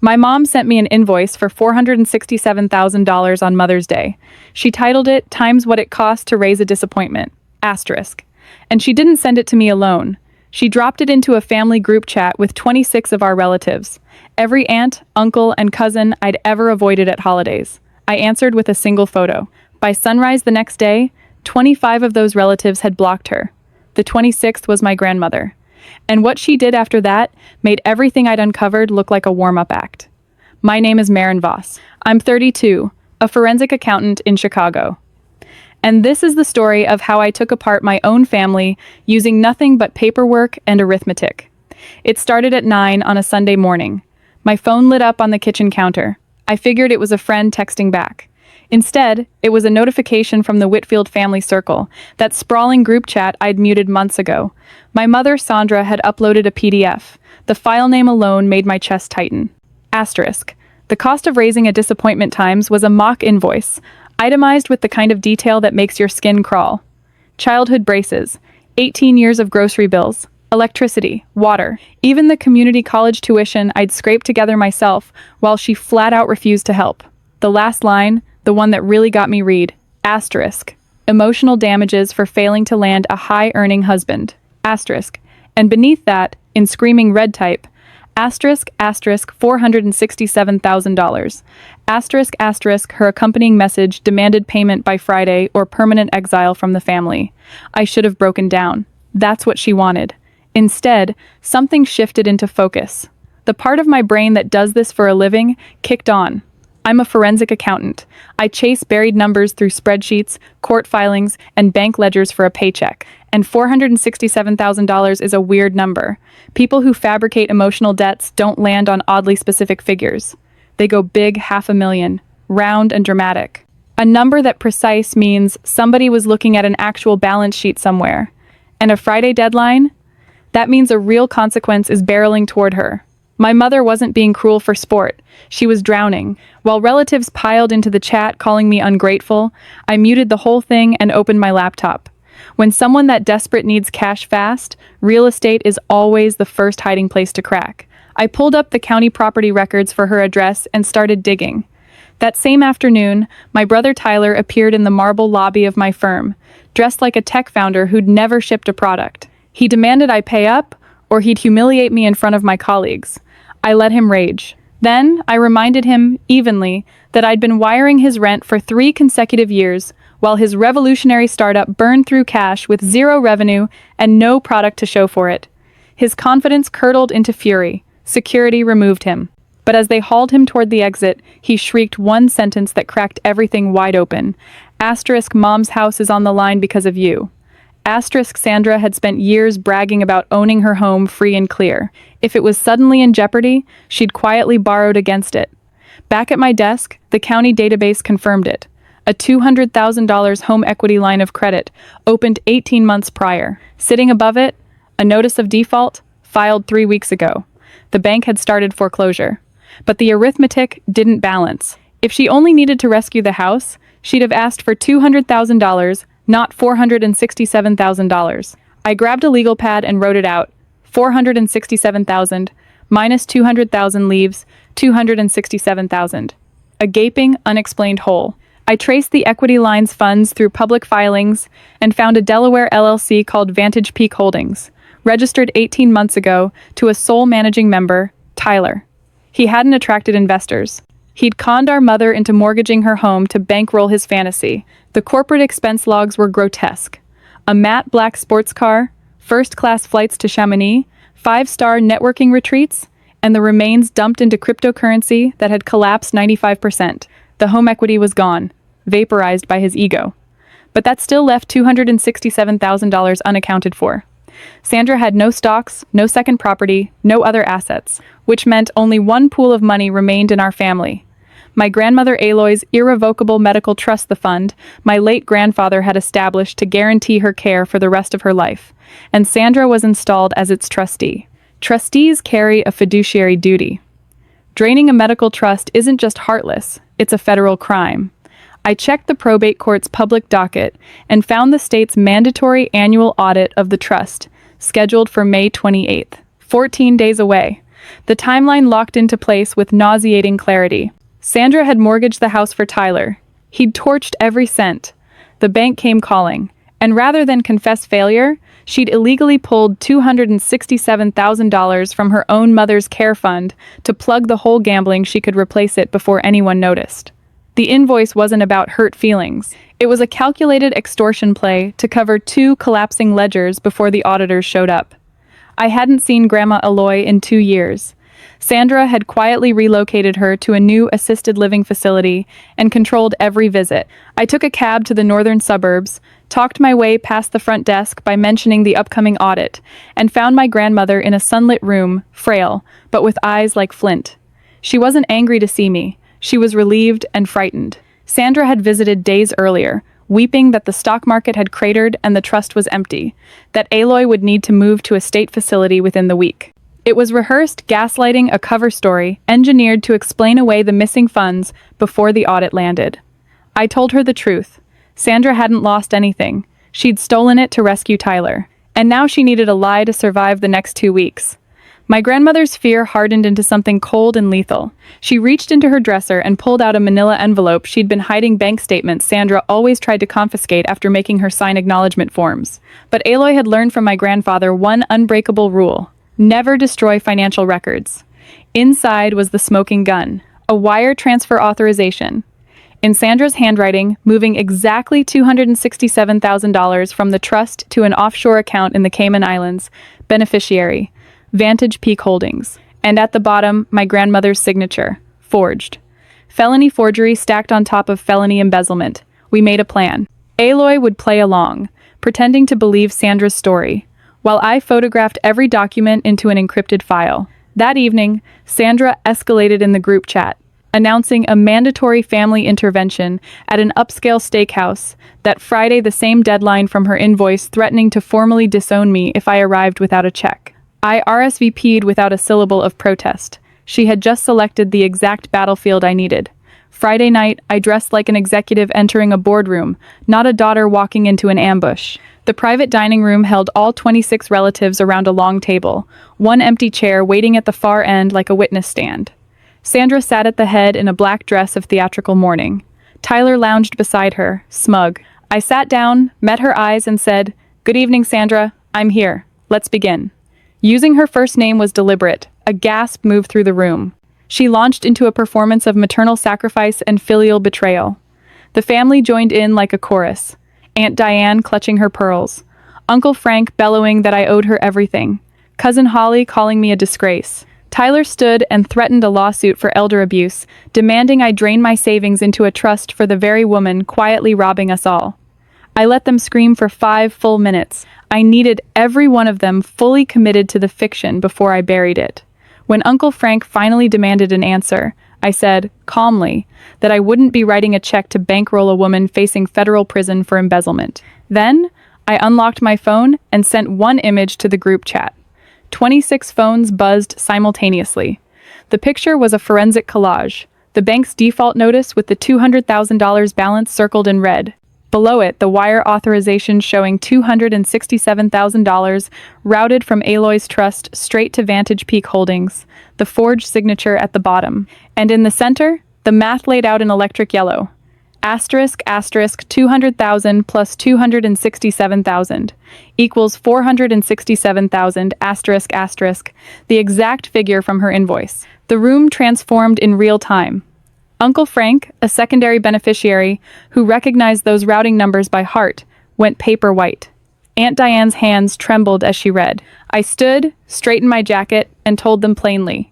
My mom sent me an invoice for $467,000 on Mother's Day. She titled it, "Times What It Costs to Raise a Disappointment." Asterisk. And she didn't send it to me alone. She dropped it into a family group chat with 26 of our relatives. Every aunt, uncle, and cousin I'd ever avoided at holidays. I answered with a single photo. By sunrise the next day, 25 of those relatives had blocked her. The 26th was my grandmother. And what she did after that made everything I'd uncovered look like a warm-up act. My name is Maren Voss. I'm 32, a forensic accountant in Chicago. And this is the story of how I took apart my own family using nothing but paperwork and arithmetic. It started at 9 on a Sunday morning. My phone lit up on the kitchen counter. I figured it was a friend texting back. Instead, it was a notification from the Whitfield family circle, that sprawling group chat I'd muted months ago. My mother, Sandra, had uploaded a PDF. The file name alone made my chest tighten. Asterisk. The cost of raising a disappointment times was a mock invoice, itemized with the kind of detail that makes your skin crawl. Childhood braces, 18 years of grocery bills, electricity, water, even the community college tuition I'd scraped together myself while she flat out refused to help. The last line, the one that really got me read, asterisk, emotional damages for failing to land a high-earning husband, asterisk, and beneath that, in screaming red type, asterisk, asterisk, $467,000, asterisk, asterisk, her accompanying message demanded payment by Friday or permanent exile from the family. I should have broken down. That's what she wanted. Instead, something shifted into focus. The part of my brain that does this for a living kicked on. I'm a forensic accountant. I chase buried numbers through spreadsheets, court filings, and bank ledgers for a paycheck. And $467,000 is a weird number. People who fabricate emotional debts don't land on oddly specific figures. They go big, $500,000, round and dramatic. A number that precise means somebody was looking at an actual balance sheet somewhere. And a Friday deadline? That means a real consequence is barreling toward her. My mother wasn't being cruel for sport. She was drowning. While relatives piled into the chat calling me ungrateful, I muted the whole thing and opened my laptop. When someone that desperate needs cash fast, real estate is always the first hiding place to crack. I pulled up the county property records for her address and started digging. That same afternoon, my brother Tyler appeared in the marble lobby of my firm, dressed like a tech founder who'd never shipped a product. He demanded I pay up, or he'd humiliate me in front of my colleagues. I let him rage. Then, I reminded him, evenly, that I'd been wiring his rent for 3 consecutive years, while his revolutionary startup burned through cash with 0 revenue and no product to show for it. His confidence curdled into fury. Security removed him. But as they hauled him toward the exit, he shrieked one sentence that cracked everything wide open. Asterisk, Mom's house is on the line because of you. Asterisk, Sandra had spent years bragging about owning her home free and clear. If it was suddenly in jeopardy, she'd quietly borrowed against it. Back at my desk, the county database confirmed it. A $200,000 home equity line of credit, opened 18 months prior. Sitting above it, a notice of default, filed 3 weeks ago. The bank had started foreclosure. But the arithmetic didn't balance. If she only needed to rescue the house, she'd have asked for $200,000, not $467,000. I grabbed a legal pad and wrote it out. $467,000 minus $200,000 leaves $267,000. A gaping, unexplained hole. I traced the equity line's funds through public filings and found a Delaware LLC called Vantage Peak Holdings, registered 18 months ago to a sole managing member, Tyler. He hadn't attracted investors. He'd conned our mother into mortgaging her home to bankroll his fantasy. The corporate expense logs were grotesque. A matte black sports car, first-class flights to Chamonix, 5-star networking retreats, and the remains dumped into cryptocurrency that had collapsed 95%. The home equity was gone, vaporized by his ego. But that still left $267,000 unaccounted for. Sandra had no stocks, no second property, no other assets, which meant only one pool of money remained in our family. My grandmother Aloy's irrevocable medical trust, the fund my late grandfather had established to guarantee her care for the rest of her life, and Sandra was installed as its trustee. Trustees carry a fiduciary duty. Draining a medical trust isn't just heartless, it's a federal crime. I checked the probate court's public docket and found the state's mandatory annual audit of the trust, scheduled for May 28th, 14 days away. The timeline locked into place with nauseating clarity. Sandra had mortgaged the house for Tyler. He'd torched every cent. The bank came calling, and rather than confess failure, she'd illegally pulled $267,000 from her own mother's care fund to plug the hole, gambling she could replace it before anyone noticed. The invoice wasn't about hurt feelings. It was a calculated extortion play to cover two collapsing ledgers before the auditors showed up. I hadn't seen Grandma Eloy in 2 years. Sandra had quietly relocated her to a new assisted living facility and controlled every visit. I took a cab to the northern suburbs, talked my way past the front desk by mentioning the upcoming audit, and found my grandmother in a sunlit room, frail, but with eyes like flint. She wasn't angry to see me. She was relieved and frightened. Sandra had visited days earlier, weeping that the stock market had cratered and the trust was empty, that Aloy would need to move to a state facility within the week. It was rehearsed gaslighting, a cover story engineered to explain away the missing funds before the audit landed. I told her the truth. Sandra hadn't lost anything. She'd stolen it to rescue Tyler. And now she needed a lie to survive the next 2 weeks. My grandmother's fear hardened into something cold and lethal. She reached into her dresser and pulled out a manila envelope she'd been hiding bank statements Sandra always tried to confiscate after making her sign acknowledgement forms. But Aloy had learned from my grandfather one unbreakable rule: never destroy financial records. Inside was the smoking gun, a wire transfer authorization. In Sandra's handwriting, moving exactly $267,000 from the trust to an offshore account in the Cayman Islands. Beneficiary: Vantage Peak Holdings. And at the bottom, my grandmother's signature, forged. Felony forgery stacked on top of felony embezzlement. We made a plan. Aloy would play along, pretending to believe Sandra's story, while I photographed every document into an encrypted file. That evening, Sandra escalated in the group chat, announcing a mandatory family intervention at an upscale steakhouse. That Friday, the same deadline from her invoice, threatening to formally disown me if I arrived without a check. I RSVP'd without a syllable of protest. She had just selected the exact battlefield I needed. Friday night, I dressed like an executive entering a boardroom, not a daughter walking into an ambush. The private dining room held all 26 relatives around a long table, one empty chair waiting at the far end like a witness stand. Sandra sat at the head in a black dress of theatrical mourning. Tyler lounged beside her, smug. I sat down, met her eyes, and said, "Good evening, Sandra. I'm here. Let's begin." Using her first name was deliberate. A gasp moved through the room. She launched into a performance of maternal sacrifice and filial betrayal. The family joined in like a chorus. Aunt Diane clutching her pearls. Uncle Frank bellowing that I owed her everything. Cousin Holly calling me a disgrace. Tyler stood and threatened a lawsuit for elder abuse, demanding I drain my savings into a trust for the very woman quietly robbing us all. I let them scream for 5 full minutes. I needed every one of them fully committed to the fiction before I buried it. When Uncle Frank finally demanded an answer, I said, calmly, that I wouldn't be writing a check to bankroll a woman facing federal prison for embezzlement. Then, I unlocked my phone and sent one image to the group chat. 26 phones buzzed simultaneously. The picture was a forensic collage, the bank's default notice with the $200,000 balance circled in red. Below it, the wire authorization showing $267,000 routed from Aloy's trust straight to Vantage Peak Holdings, the forged signature at the bottom. And in the center, the math laid out in electric yellow. Asterisk, asterisk, 200,000 plus 267,000 equals 467,000, asterisk, asterisk, the exact figure from her invoice. The room transformed in real time. Uncle Frank, a secondary beneficiary who recognized those routing numbers by heart, went paper white. Aunt Diane's hands trembled as she read. I stood, straightened my jacket, and told them plainly.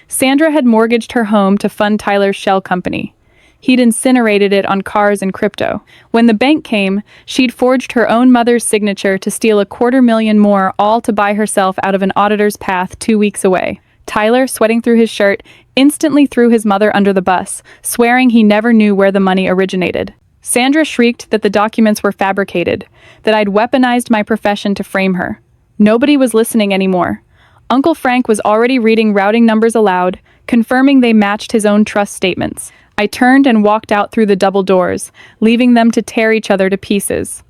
Sandra had mortgaged her home to fund Tyler's shell company. He'd incinerated it on cars and crypto. When the bank came, she'd forged her own mother's signature to steal $250,000 more, all to buy herself out of an auditor's path 2 weeks away. Tyler, sweating through his shirt, instantly threw his mother under the bus, swearing he never knew where the money originated. Sandra shrieked that the documents were fabricated, that I'd weaponized my profession to frame her. Nobody was listening anymore. Uncle Frank was already reading routing numbers aloud, confirming they matched his own trust statements. I turned and walked out through the double doors, leaving them to tear each other to pieces.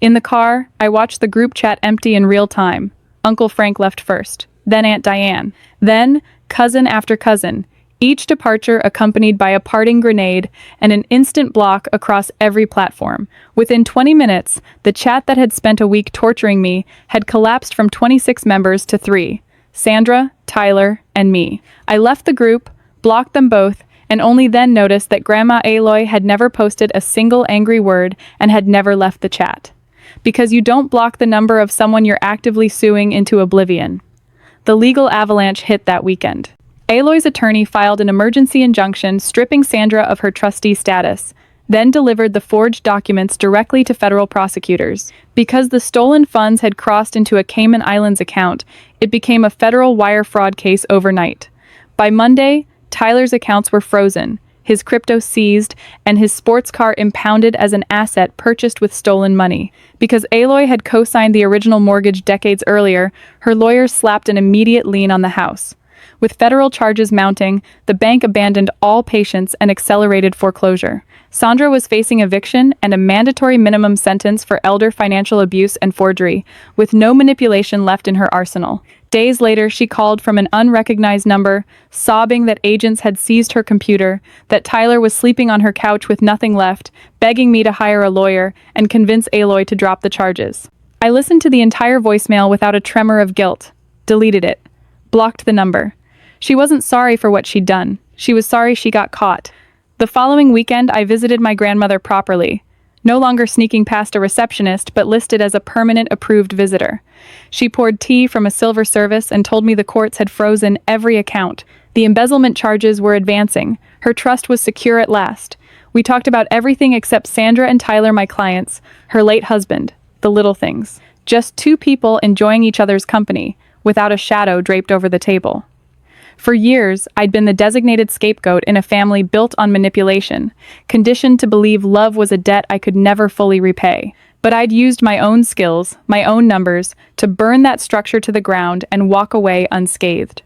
In the car, I watched the group chat empty in real time. Uncle Frank left first. Then Aunt Diane. Then, cousin after cousin, each departure accompanied by a parting grenade and an instant block across every platform. Within 20 minutes, the chat that had spent a week torturing me had collapsed from 26 members to 3: Sandra, Tyler, and me. I left the group, blocked them both, and only then noticed that Grandma Aloy had never posted a single angry word and had never left the chat. Because you don't block the number of someone you're actively suing into oblivion. The legal avalanche hit that weekend. Aloy's attorney filed an emergency injunction stripping Sandra of her trustee status, then delivered the forged documents directly to federal prosecutors. Because the stolen funds had crossed into a Cayman Islands account, it became a federal wire fraud case overnight. By Monday, Tyler's accounts were frozen, his crypto seized, and his sports car impounded as an asset purchased with stolen money. Because Aloy had co-signed the original mortgage decades earlier, her lawyers slapped an immediate lien on the house. With federal charges mounting, the bank abandoned all patience and accelerated foreclosure. Sandra was facing eviction and a mandatory minimum sentence for elder financial abuse and forgery, with no manipulation left in her arsenal. Days later, she called from an unrecognized number, sobbing that agents had seized her computer, that Tyler was sleeping on her couch with nothing left, begging me to hire a lawyer and convince Aloy to drop the charges. I listened to the entire voicemail without a tremor of guilt, deleted it, blocked the number. She wasn't sorry for what she'd done. She was sorry she got caught. The following weekend, I visited my grandmother properly, no longer sneaking past a receptionist, but listed as a permanent approved visitor. She poured tea from a silver service and told me the courts had frozen every account. The embezzlement charges were advancing. Her trust was secure at last. We talked about everything except Sandra and Tyler, my clients, her late husband, the little things. Just two people enjoying each other's company, without a shadow draped over the table. For years, I'd been the designated scapegoat in a family built on manipulation, conditioned to believe love was a debt I could never fully repay. But I'd used my own skills, my own numbers, to burn that structure to the ground and walk away unscathed.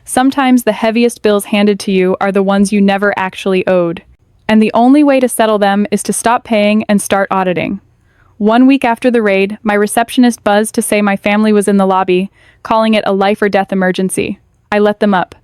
Sometimes the heaviest bills handed to you are the ones you never actually owed. And the only way to settle them is to stop paying and start auditing. 1 week after the raid, my receptionist buzzed to say my family was in the lobby, calling it a life or death emergency. I let them up.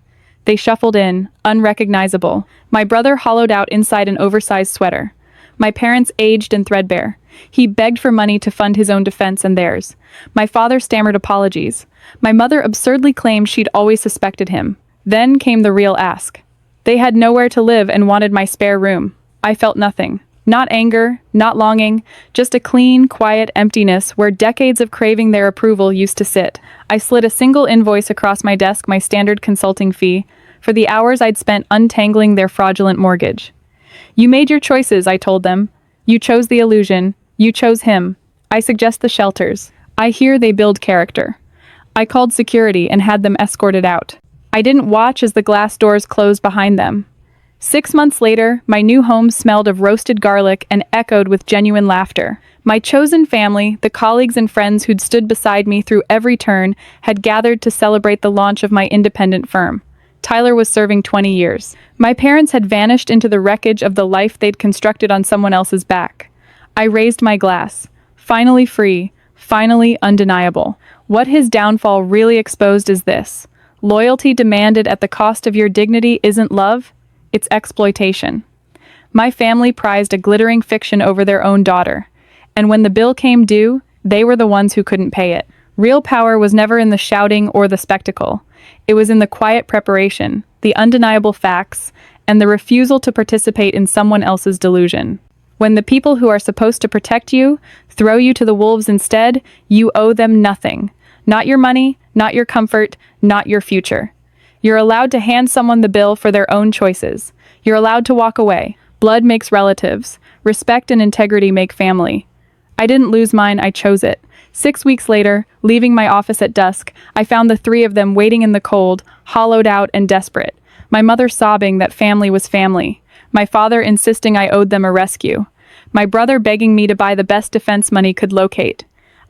They shuffled in, unrecognizable. My brother hollowed out inside an oversized sweater. My parents aged and threadbare. He begged for money to fund his own defense and theirs. My father stammered apologies. My mother absurdly claimed she'd always suspected him. Then came the real ask. They had nowhere to live and wanted my spare room. I felt nothing. Not anger, not longing, just a clean, quiet emptiness where decades of craving their approval used to sit. I slid a single invoice across my desk, my standard consulting fee, for the hours I'd spent untangling their fraudulent mortgage. You made your choices, I told them. You chose the illusion. You chose him. I suggest the shelters. I hear they build character. I called security and had them escorted out. I didn't watch as the glass doors closed behind them. 6 months later, my new home smelled of roasted garlic and echoed with genuine laughter. My chosen family, the colleagues and friends who'd stood beside me through every turn, had gathered to celebrate the launch of my independent firm. Tyler was serving 20 years. My parents had vanished into the wreckage of the life they'd constructed on someone else's back. I raised my glass. Finally free, finally undeniable. What his downfall really exposed is this. Loyalty demanded at the cost of your dignity isn't love. It's exploitation. My family prized a glittering fiction over their own daughter, and when the bill came due, they were the ones who couldn't pay it. Real power was never in the shouting or the spectacle. It was in the quiet preparation, the undeniable facts, and the refusal to participate in someone else's delusion. When the people who are supposed to protect you throw you to the wolves instead, you owe them nothing. Not your money, not your comfort, not your future. You're allowed to hand someone the bill for their own choices. You're allowed to walk away. Blood makes relatives. Respect and integrity make family. I didn't lose mine, I chose it. 6 weeks later, leaving my office at dusk, I found the 3 of them waiting in the cold, hollowed out and desperate. My mother sobbing that family was family. My father insisting I owed them a rescue. My brother begging me to buy the best defense money could locate.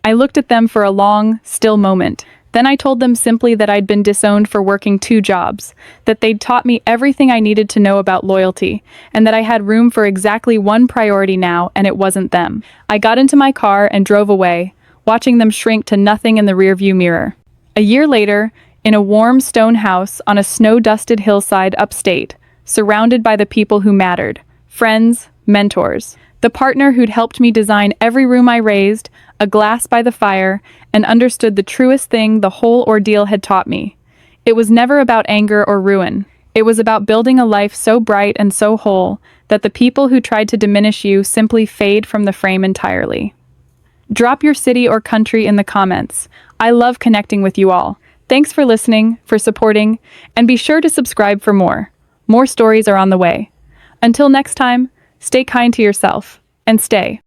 I looked at them for a long, still moment. Then I told them simply that I'd been disowned for working 2 jobs, that they'd taught me everything I needed to know about loyalty, and that I had room for exactly one priority now, and it wasn't them. I got into my car and drove away, watching them shrink to nothing in the rearview mirror. A year later, in a warm stone house on a snow-dusted hillside upstate, surrounded by the people who mattered, friends, mentors, the partner who'd helped me design every room I raised, a glass by the fire, and understood the truest thing the whole ordeal had taught me. It was never about anger or ruin. It was about building a life so bright and so whole that the people who tried to diminish you simply fade from the frame entirely. Drop your city or country in the comments. I love connecting with you all. Thanks for listening, for supporting, and be sure to subscribe for more. More stories are on the way. Until next time, stay kind to yourself, and stay